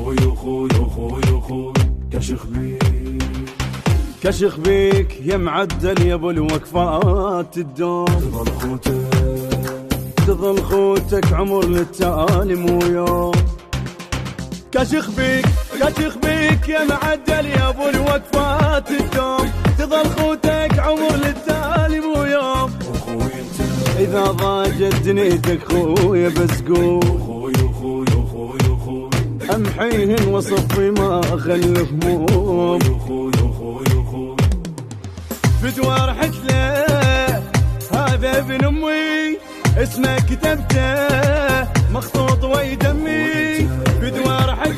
خوي خوي خوي خوي كشخ بيك كشخ بيك يا معدل يا ابو الوقفات الدوم، تظل خوتك تظل خوتك عمر للتالي مو يوم. كشخ بيك كشخ بيك يا معدل يا ابو الوقفات الدوم، تظل خوتك عمر للتالي مو يوم. اخوي انت اذا ضاجت دنيتك خويا بس قوم، خوي خوي خوي خوي امحيهن وصفي ما اخلي هموم. خوي خوي خوي بدوى رحت له هذا ابن امي اسمه كتبته مخطوط ويدمي، بدوى رحت